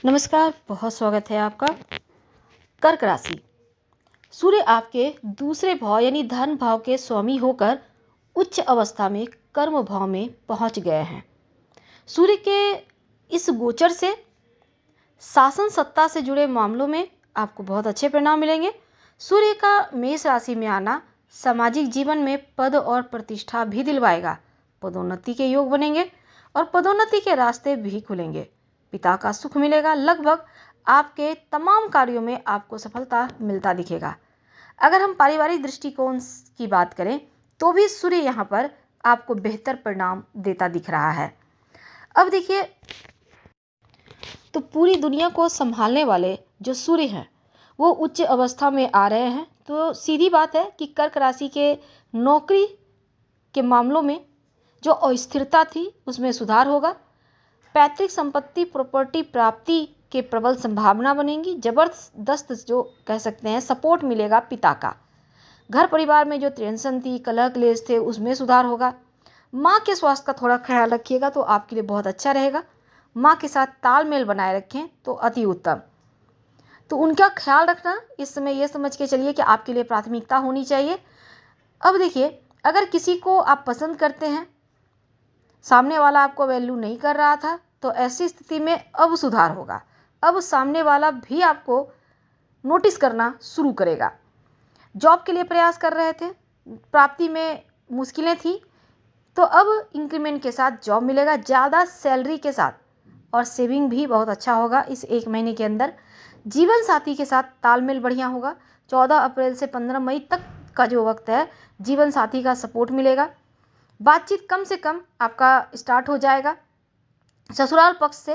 नमस्कार, बहुत स्वागत है आपका। कर्क राशि। सूर्य आपके दूसरे भाव यानी धन भाव के स्वामी होकर उच्च अवस्था में कर्म भाव में पहुंच गए हैं। सूर्य के इस गोचर से शासन सत्ता से जुड़े मामलों में आपको बहुत अच्छे परिणाम मिलेंगे। सूर्य का मेष राशि में आना सामाजिक जीवन में पद और प्रतिष्ठा भी दिलवाएगा। पदोन्नति के योग बनेंगे और पदोन्नति के रास्ते भी खुलेंगे। पिता का सुख मिलेगा। लगभग आपके तमाम कार्यों में आपको सफलता मिलता दिखेगा। अगर हम पारिवारिक दृष्टिकोण की बात करें तो भी सूर्य यहाँ पर आपको बेहतर परिणाम देता दिख रहा है। अब देखिए, तो पूरी दुनिया को संभालने वाले जो सूर्य हैं वो उच्च अवस्था में आ रहे हैं। तो सीधी बात है कि कर्क राशि के नौकरी के मामलों में जो अस्थिरता थी उसमें सुधार होगा। पैतृक संपत्ति प्रॉपर्टी प्राप्ति के प्रबल संभावना बनेगी। जबरदस्त जो कह सकते हैं सपोर्ट मिलेगा पिता का। घर परिवार में जो टेंशन थी, कलह क्लेश थे, उसमें सुधार होगा। माँ के स्वास्थ्य का थोड़ा ख्याल रखिएगा तो आपके लिए बहुत अच्छा रहेगा। माँ के साथ तालमेल बनाए रखें तो अति उत्तम। तो उनका ख्याल रखना इस समय ये समझ के चलिए कि आपके लिए प्राथमिकता होनी चाहिए। अब देखिए, अगर किसी को आप पसंद करते हैं, सामने वाला आपको वैल्यू नहीं कर रहा था, तो ऐसी स्थिति में अब सुधार होगा। अब सामने वाला भी आपको नोटिस करना शुरू करेगा। जॉब के लिए प्रयास कर रहे थे, प्राप्ति में मुश्किलें थी, तो अब इंक्रीमेंट के साथ जॉब मिलेगा, ज़्यादा सैलरी के साथ, और सेविंग भी बहुत अच्छा होगा इस एक महीने के अंदर। जीवन साथी के साथ तालमेल बढ़िया होगा। 14 अप्रैल से 15 मई तक का जो वक्त है, जीवन साथी का सपोर्ट मिलेगा। बातचीत कम से कम आपका स्टार्ट हो जाएगा। ससुराल पक्ष से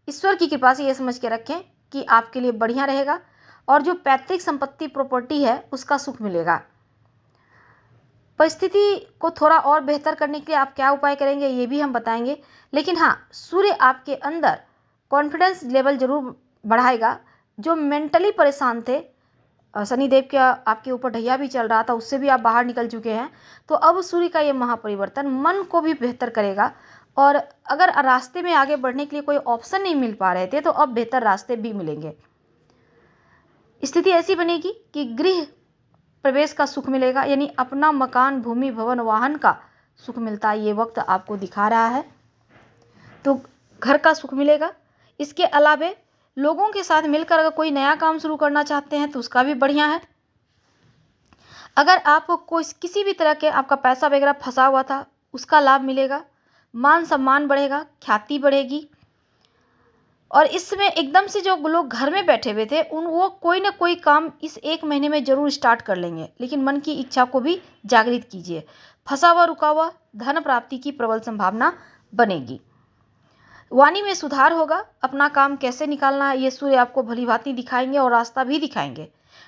ईश्वर की कृपा से ये समझ के रखें कि आपके लिए बढ़िया रहेगा। और जो पैतृक संपत्ति प्रॉपर्टी है उसका सुख मिलेगा। परिस्थिति को थोड़ा और बेहतर करने के लिए आप क्या उपाय करेंगे ये भी हम बताएंगे। लेकिन हाँ, सूर्य आपके अंदर कॉन्फिडेंस लेवल जरूर बढ़ाएगा। जो मेंटली परेशान थे, शनिदेव का आपके ऊपर ढैया भी चल रहा था, उससे भी आप बाहर निकल चुके हैं। तो अब सूर्य का ये महापरिवर्तन मन को भी बेहतर करेगा। और अगर रास्ते में आगे बढ़ने के लिए कोई ऑप्शन नहीं मिल पा रहे थे तो अब बेहतर रास्ते भी मिलेंगे। स्थिति ऐसी बनेगी कि गृह प्रवेश का सुख मिलेगा, यानी अपना मकान, भूमि, भवन, वाहन का सुख मिलता है। ये वक्त आपको दिखा रहा है, तो घर का सुख मिलेगा। इसके अलावे लोगों के साथ मिलकर अगर कोई नया काम शुरू करना चाहते हैं तो उसका भी बढ़िया है। अगर आप कोई किसी भी तरह के आपका पैसा वगैरह फंसा हुआ था उसका लाभ मिलेगा। मान सम्मान बढ़ेगा, ख्याति बढ़ेगी। और इस समय एकदम से जो लोग घर में बैठे हुए थे वो कोई ना कोई काम इस एक महीने में जरूर स्टार्ट कर लेंगे। लेकिन मन की इच्छा को भी जागृत कीजिए। फंसा हुआ रुका हुआ धन प्राप्ति की प्रबल संभावना बनेगी। वाणी में सुधार होगा। अपना काम कैसे निकालना है ये सूर्य आपको भली भांति दिखाएंगे और रास्ता भी दिखाएंगे।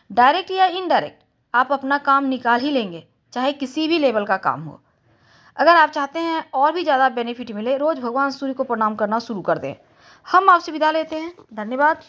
डायरेक्ट या इनडायरेक्ट आप अपना काम निकाल ही लेंगे, चाहे किसी भी लेवल का काम हो। अगर आप चाहते हैं और भी ज़्यादा बेनिफिट मिले, रोज़ भगवान सूर्य को प्रणाम करना शुरू कर दें। हम आपसे विदा लेते हैं। धन्यवाद।